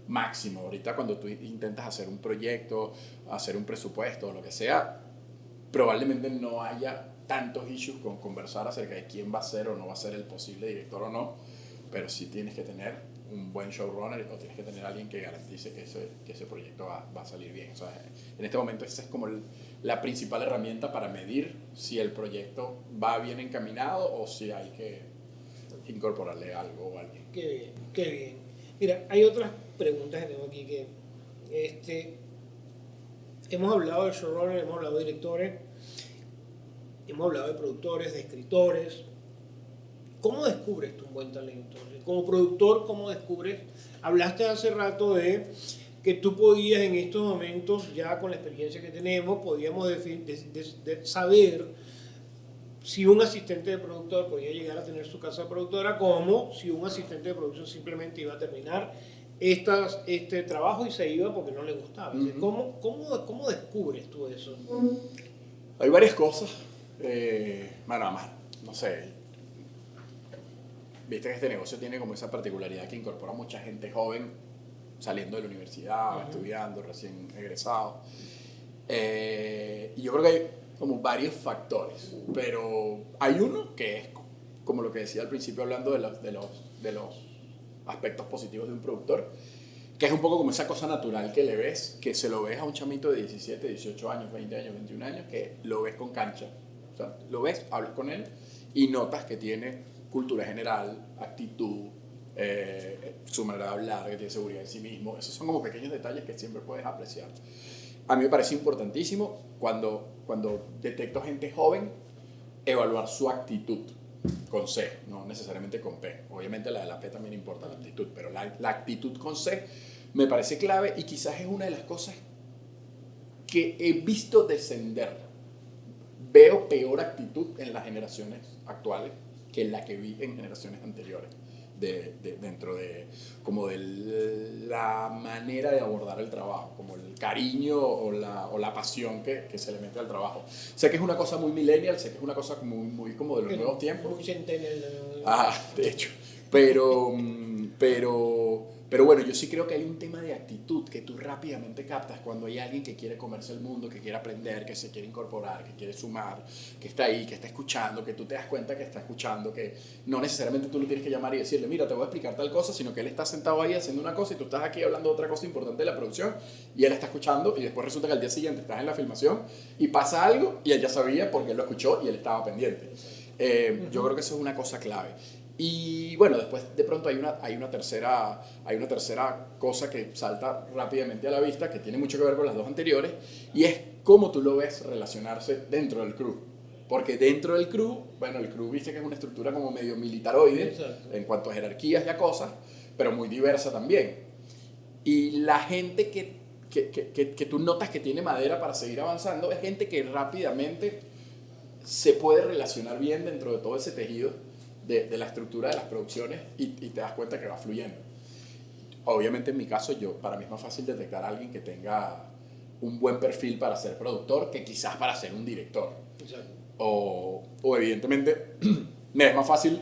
máximo. Ahorita cuando tú intentas hacer un proyecto, hacer un presupuesto o lo que sea, probablemente no haya tantos issues con conversar acerca de quién va a ser o no va a ser el posible director o no, pero sí tienes que tener un buen showrunner o tienes que tener alguien que garantice que ese proyecto va a salir bien. O sea, en este momento esa es como la principal herramienta para medir si el proyecto va bien encaminado o si hay que incorporarle algo o alguien. Qué bien, qué bien. Mira, hay otras preguntas que tengo aquí que hemos hablado de showrunner, hemos hablado de directores, hemos hablado de productores, de escritores. ¿Cómo descubres tú un buen talento? Como productor, ¿cómo descubres? Hablaste hace rato de que tú podías en estos momentos, ya con la experiencia que tenemos, podíamos saber si un asistente de productor podía llegar a tener su casa productora, como si un asistente de producción simplemente iba a terminar este trabajo y se iba porque no le gustaba. Uh-huh. ¿Cómo descubres tú eso? Hay varias cosas. Bueno, además, no sé, viste que este negocio tiene como esa particularidad que incorpora mucha gente joven saliendo de la universidad, uh-huh, estudiando, recién egresado. Y yo creo que hay como varios factores, pero hay uno que es como lo que decía al principio hablando de los aspectos positivos de un productor, que es un poco como esa cosa natural que le ves, que se lo ves a un chamito de 17, 18 años, 20 años, 21 años, que lo ves con cancha. O sea, lo ves, hablas con él y notas que tiene cultura general, actitud, su manera de hablar, que tiene seguridad en sí mismo. Esos son como pequeños detalles que siempre puedes apreciar. A mí me parece importantísimo cuando detecto gente joven, evaluar su actitud con C, no necesariamente con P. Obviamente la de la P también importa, la actitud, pero la actitud con C me parece clave y quizás es una de las cosas que he visto descender. Veo peor actitud en las generaciones actuales que la que vi en generaciones anteriores. Dentro de como de la manera de abordar el trabajo, como el cariño o la pasión que se le mete al trabajo. Sé que es una cosa muy millennial, sé que es una cosa muy como de los nuevos tiempos. Muy centennial. De hecho. Pero bueno, yo sí creo que hay un tema de actitud que tú rápidamente captas cuando hay alguien que quiere comerse el mundo, que quiere aprender, que se quiere incorporar, que quiere sumar, que está ahí, que está escuchando, que tú te das cuenta que está escuchando, que no necesariamente tú lo tienes que llamar y decirle, mira, te voy a explicar tal cosa, sino que él está sentado ahí haciendo una cosa y tú estás aquí hablando de otra cosa importante de la producción y él está escuchando y después resulta que al día siguiente estás en la filmación y pasa algo y él ya sabía porque él lo escuchó y él estaba pendiente. Yo creo que eso es una cosa clave. Y bueno, después de pronto hay una tercera cosa que salta rápidamente a la vista, que tiene mucho que ver con las dos anteriores, y es cómo tú lo ves relacionarse dentro del crew. Porque dentro del crew, bueno, el crew viste que es una estructura como medio militaroide, exacto, en cuanto a jerarquías y a cosas, pero muy diversa también. Y la gente que tú notas que tiene madera para seguir avanzando es gente que rápidamente se puede relacionar bien dentro de todo ese tejido de la estructura de las producciones y te das cuenta que va fluyendo. Obviamente en mi caso, para mí es más fácil detectar a alguien que tenga un buen perfil para ser productor que quizás para ser un director. Exacto. O evidentemente me es más fácil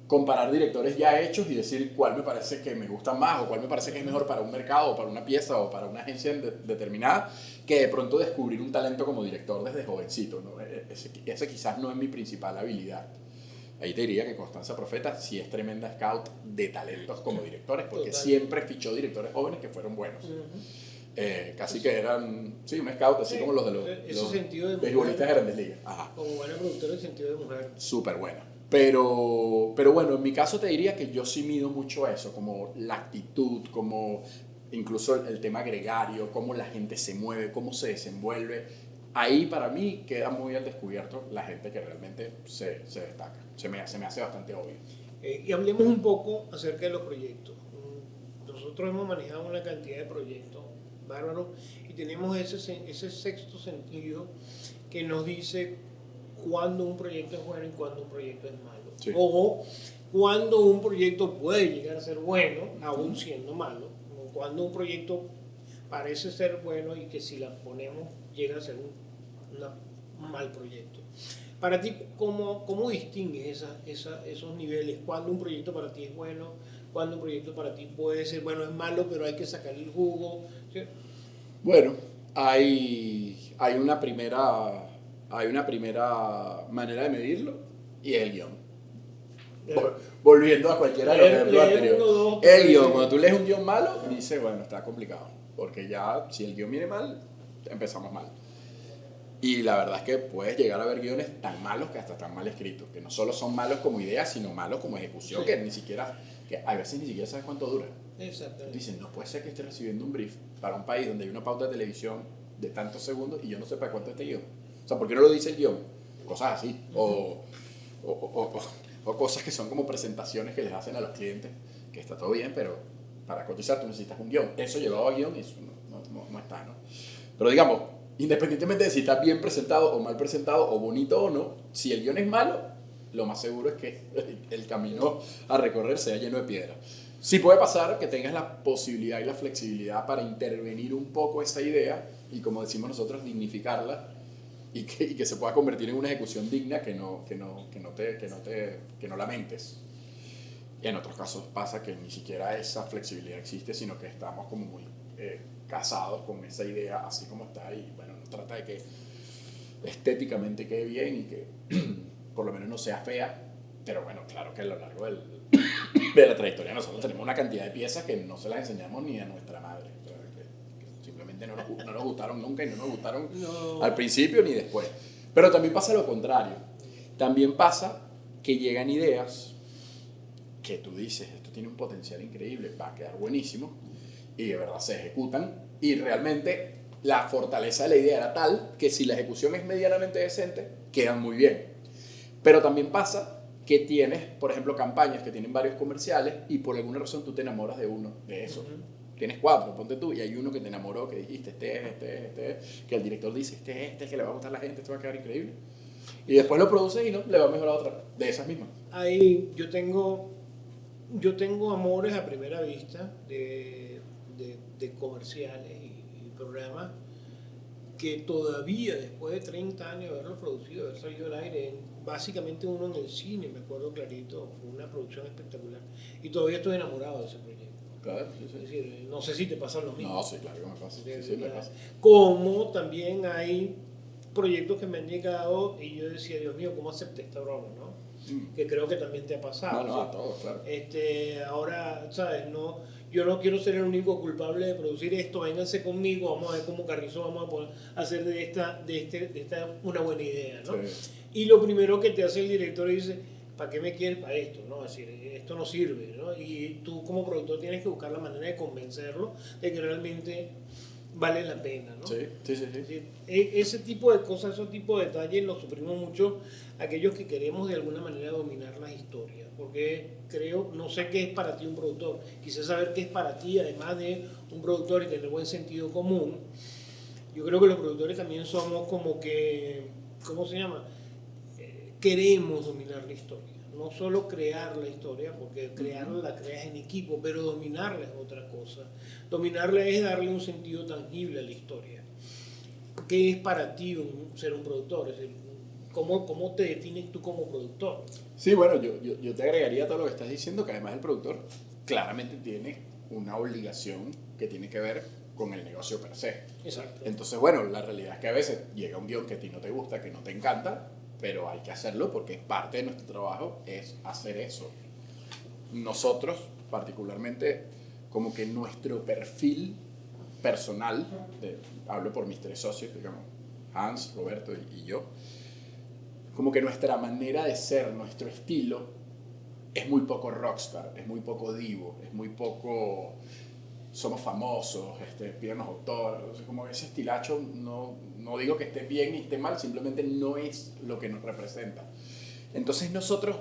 comparar directores ya hechos y decir cuál me parece que me gusta más o cuál me parece que es mejor para un mercado o para una pieza o para una agencia determinada, que de pronto descubrir un talento como director desde jovencito, ¿no? Ese quizás no es mi principal habilidad. Ahí te diría que Constanza Profeta sí es tremenda scout de talentos como directores, porque total, siempre fichó directores jóvenes que fueron buenos. Uh-huh. Casi que eran, sí, un scout, así como los de los beisbolistas de Grandes Ligas. Ajá. Como buena productora en sentido de mujer. Súper buena. Pero bueno, en mi caso te diría que yo sí mido mucho eso, como la actitud, como incluso el tema gregario, cómo la gente se mueve, cómo se desenvuelve. Ahí para mí queda muy al descubierto la gente que realmente se destaca. Se me hace bastante obvio. Y hablemos un poco acerca de los proyectos. Nosotros hemos manejado una cantidad de proyectos bárbaros y tenemos ese sexto sentido que nos dice cuándo un proyecto es bueno y cuándo un proyecto es malo. Sí. O cuándo un proyecto puede llegar a ser bueno, aún siendo malo. O cuándo un proyecto parece ser bueno y que si la ponemos llega a ser un mal proyecto. Para ti, ¿cómo distingues esos niveles? ¿Cuándo un proyecto para ti es bueno? ¿Cuándo un proyecto para ti puede ser, bueno, es malo, pero hay que sacarle el jugo? ¿Sí? Bueno, hay una primera manera de medirlo y es el guión. Volviendo a cualquiera de los ejemplos anteriores. El guión, cuando tú lees un guión malo, dices, bueno, está complicado. Porque ya, si el guión viene mal, empezamos mal. Y la verdad es que puedes llegar a ver guiones tan malos que hasta están mal escritos. Que no solo son malos como idea, sino malos como ejecución, que ni siquiera, que a veces ni siquiera sabes cuánto dura. Exactamente. Dicen, no puede ser que esté recibiendo un brief para un país donde hay una pauta de televisión de tantos segundos y yo no sé para cuánto este guión. O sea, ¿por qué no lo dice el guión? Cosas así. O cosas que son como presentaciones que les hacen a los clientes, que está todo bien, pero para cotizar tú necesitas un guión. Eso llevado a guión, eso no está, ¿no? Pero digamos, independientemente de si está bien presentado o mal presentado, o bonito o no, si el guión es malo, lo más seguro es que el camino a recorrer sea lleno de piedra. Sí puede pasar que tengas la posibilidad y la flexibilidad para intervenir un poco esa idea y, como decimos nosotros, dignificarla y que se pueda convertir en una ejecución digna que no lamentes. Y en otros casos pasa que ni siquiera esa flexibilidad existe, sino que estamos como muy casados con esa idea así como está y bueno, no trata de que estéticamente quede bien y que por lo menos no sea fea, pero bueno, claro que a lo largo de la trayectoria nosotros tenemos una cantidad de piezas que no se las enseñamos ni a nuestra madre, que simplemente no nos gustaron nunca y no nos gustaron al principio ni después. Pero también pasa lo contrario, también pasa que llegan ideas que tú dices, esto tiene un potencial increíble, va a quedar buenísimo, y de verdad se ejecutan, y realmente la fortaleza de la idea era tal que si la ejecución es medianamente decente, quedan muy bien. Pero también pasa que tienes, por ejemplo, campañas que tienen varios comerciales y por alguna razón tú te enamoras de uno de esos. Tienes 4, ponte tú, y hay uno que te enamoró, que dijiste, este, que el director dice, este, que le va a gustar a la gente, esto va a quedar increíble. Y después lo produces y no, le va a mejorar otra, de esas mismas. Ahí yo tengo amores a primera vista de comerciales y programas que todavía después de 30 años de haberlo producido, de haber salido al aire, básicamente uno en el cine, me acuerdo clarito, fue una producción espectacular y todavía estoy enamorado de ese proyecto. Claro, sí. Es decir, no sé si te pasa lo mismo. No, sí, claro que me pasa. Sí, me pasa. Como también hay proyectos que me han llegado y yo decía, Dios mío, ¿cómo acepté esta broma, no? Que creo que también te ha pasado. No, a todos, claro. Ahora, ¿sabes? Yo no quiero ser el único culpable de producir esto, vénganse conmigo, vamos a ver cómo Carrizo vamos a poder hacer de esta una buena idea, ¿no? Sí. Y lo primero que te hace el director dice, ¿para qué me quieres para esto? ¿No? Es decir, esto no sirve, ¿no? Y tú como productor tienes que buscar la manera de convencerlo de que realmente vale la pena, ¿no? Sí. Es decir, ese tipo de cosas, esos tipos de detalles los sufrimos mucho aquellos que queremos de alguna manera dominar las historias, porque no sé qué es para ti un productor, quise saber qué es para ti, además de un productor y tener buen sentido común. Yo creo que los productores también somos como que, ¿cómo se llama? Queremos dominar la historia, no solo crear la historia, porque crearla la creas en equipo, pero dominarla es otra cosa. Dominarla es darle un sentido tangible a la historia. ¿Qué es para ti ser un productor? Es decir, ¿cómo te defines tú como productor? Sí, bueno, yo te agregaría a todo lo que estás diciendo, que además el productor claramente tiene una obligación que tiene que ver con el negocio per se. Exacto. Entonces, bueno, la realidad es que a veces llega un guión que a ti no te gusta, que no te encanta, pero hay que hacerlo porque parte de nuestro trabajo es hacer eso. Nosotros, particularmente, como que nuestro perfil personal, hablo por mis 3 socios, digamos, Hans, Roberto y yo, como que nuestra manera de ser, nuestro estilo, es muy poco rockstar, es muy poco divo, es muy poco somos famosos, pídanos autor, o sea, como ese estilacho, no digo que esté bien ni esté mal, simplemente no es lo que nos representa. Entonces nosotros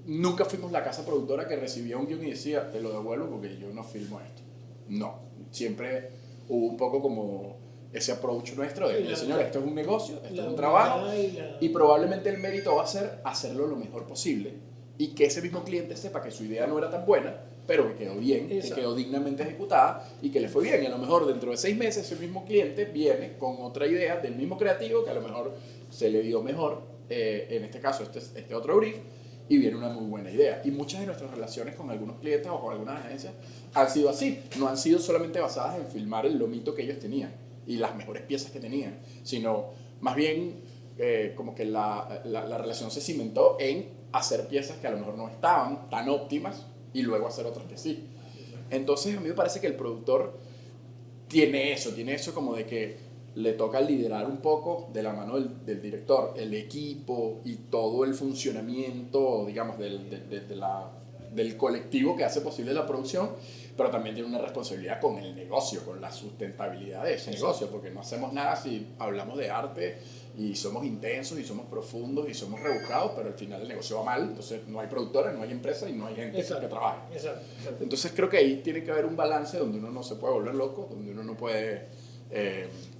nunca fuimos la casa productora que recibía un guión y decía, te lo devuelvo porque yo no filmo esto. No, siempre hubo un poco como ese approach nuestro de, Sí, señor, esto es un negocio, esto la es un trabajo, humildad y probablemente el mérito va a ser hacerlo lo mejor posible y que ese mismo cliente sepa que su idea no era tan buena, pero que quedó bien, Exacto. que quedó dignamente ejecutada y que le fue bien. Y a lo mejor dentro de 6 meses ese mismo cliente viene con otra idea del mismo creativo que a lo mejor se le dio mejor, en este caso este otro brief, y viene una muy buena idea. Y muchas de nuestras relaciones con algunos clientes o con algunas agencias han sido así, no han sido solamente basadas en filmar el lomito que ellos tenían y las mejores piezas que tenían, sino más bien como que la relación se cimentó en hacer piezas que a lo mejor no estaban tan óptimas y luego hacer otras que sí. Entonces a mí me parece que el productor tiene eso como de que le toca liderar un poco de la mano del director, el equipo y todo el funcionamiento, digamos, del colectivo que hace posible la producción, pero también tiene una responsabilidad con el negocio, con la sustentabilidad de ese negocio, porque no hacemos nada si hablamos de arte y somos intensos y somos profundos y somos rebuscados, pero al final el negocio va mal, entonces no hay productores, no hay empresas y no hay gente que trabaje. Exacto. Entonces creo que ahí tiene que haber un balance donde uno no se puede volver loco, donde uno no puede...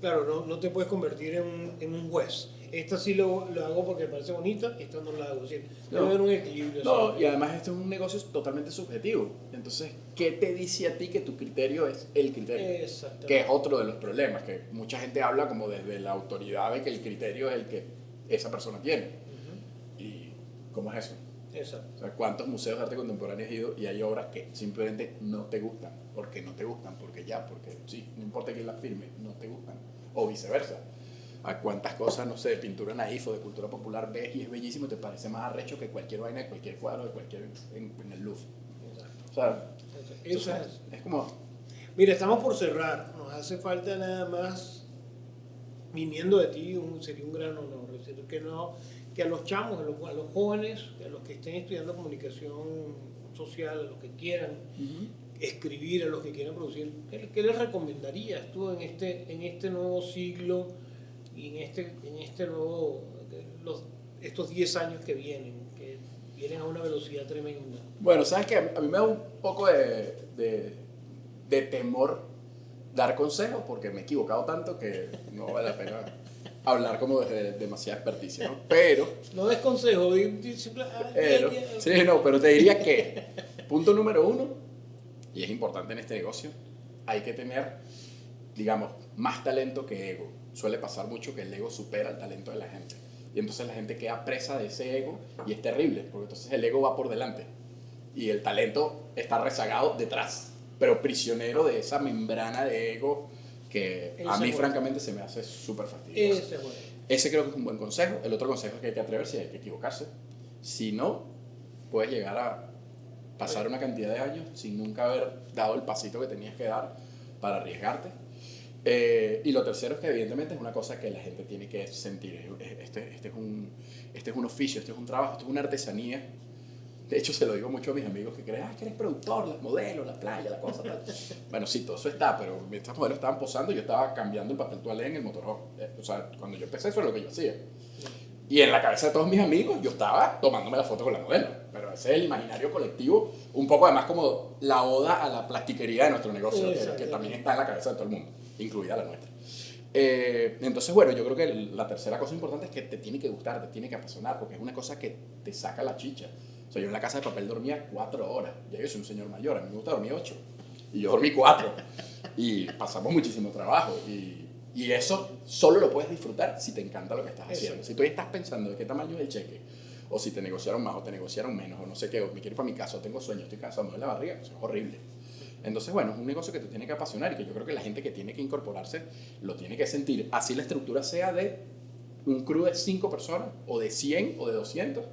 Claro, no te puedes convertir en un juez. Esta sí lo hago porque me parece bonita, esta no la hago. Debe haber un equilibrio. No, y además este es un negocio totalmente subjetivo. Entonces, ¿qué te dice a ti que tu criterio es el criterio? Exactamente. Que es otro de los problemas, que mucha gente habla como desde la autoridad de que el criterio es el que esa persona tiene. ¿Y cómo es eso? Exacto. O sea, ¿cuántos museos de arte contemporáneo has ido y hay obras que simplemente no te gustan? Porque no te gustan, porque sí, no importa quién las firme, no te gustan. O viceversa. A cuántas cosas, no sé, de pintura naif o de cultura popular ves y es bellísimo y te parece más arrecho que cualquier vaina de cualquier cuadro de cualquier en el Louvre. Exacto. O sea, Eso entonces, es como... Mira, estamos por cerrar. Nos hace falta nada más, viniendo de ti, sería un gran honor. Es decir, que a los chamos, a los jóvenes, a los que estén estudiando comunicación social, a los que quieran escribir, a los que quieran producir, ¿qué les recomendarías tú en este nuevo siglo y en este nuevo, estos 10 años que vienen a una velocidad tremenda? Bueno, sabes que a mí me da un poco de temor dar consejos porque me he equivocado tanto que no vale la pena hablar como desde demasiada experticia, ¿no? Pero... No des consejo, pero te diría que, punto número 1, y es importante en este negocio, hay que tener, digamos, más talento que ego. Suele pasar mucho que el ego supera el talento de la gente. Y entonces la gente queda presa de ese ego y es terrible, porque entonces el ego va por delante y el talento está rezagado detrás, pero prisionero de esa membrana de ego que a mí francamente se me hace súper fastidioso. Ese creo que es un buen consejo. El otro consejo es que hay que atreverse y hay que equivocarse. Si no, puedes llegar a pasar una cantidad de años sin nunca haber dado el pasito que tenías que dar para arriesgarte. Y lo tercero es que evidentemente es una cosa que la gente tiene que sentir. Este es un oficio, este es un trabajo, esto es una artesanía. De hecho, se lo digo mucho a mis amigos que creen, que eres productor, las modelos, la playa, la cosa, tal. Bueno, sí, todo eso está, pero mientras modelos estaban posando, yo estaba cambiando el papel toalé en el motorhome. O sea, cuando yo empecé, eso es lo que yo hacía. Y en la cabeza de todos mis amigos, yo estaba tomándome la foto con la modelo. Pero ese es el imaginario colectivo, un poco además como la oda a la plastiquería de nuestro negocio, que también está en la cabeza de todo el mundo, incluida la nuestra. Entonces, bueno, yo creo que la tercera cosa importante es que te tiene que gustar, te tiene que apasionar, porque es una cosa que te saca la chicha. O sea, yo en la Casa de Papel dormía 4 horas. Ya yo soy un señor mayor, a mí me gusta dormir 8. Y yo dormí 4. Y pasamos muchísimo trabajo. Y eso solo lo puedes disfrutar si te encanta lo que estás haciendo. Si tú estás pensando de qué tamaño es el cheque, o si te negociaron más o te negociaron menos, o no sé qué, o me quiero ir para mi casa, o tengo sueño, estoy cansado, me duele la barriga, eso es horrible. Entonces, bueno, es un negocio que te tiene que apasionar y que yo creo que la gente que tiene que incorporarse lo tiene que sentir. Así la estructura sea de un crew de 5 personas, o de 100, o de 200,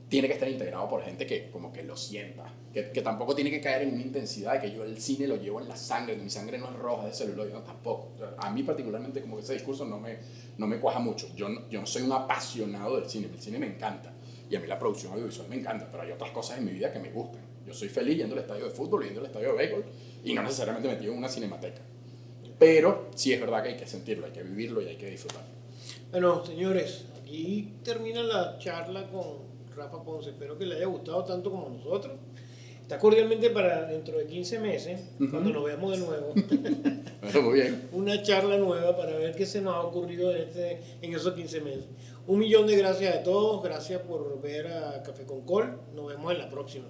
tiene que estar integrado por gente que como que lo sienta, que tampoco tiene que caer en una intensidad de que yo el cine lo llevo en la sangre, mi sangre no es roja de celuloide, no, tampoco. A mí particularmente como que ese discurso no me cuaja mucho. Yo no soy un apasionado del cine, el cine me encanta y a mí la producción audiovisual me encanta, pero hay otras cosas en mi vida que me gustan. Yo soy feliz yendo al estadio de fútbol, yendo al estadio de béisbol y no necesariamente metido en una cinemateca. Pero sí es verdad que hay que sentirlo, hay que vivirlo y hay que disfrutarlo. Bueno, señores, aquí termina la charla con Rafa Ponce. Espero que le haya gustado tanto como nosotros. Está cordialmente para dentro de 15 meses, Ujú. cuando nos veamos de nuevo, Bueno, muy bien. una charla nueva para ver qué se nos ha ocurrido en esos 15 meses. 1 millón de gracias a todos, gracias por ver a Café con Col, nos vemos en la próxima.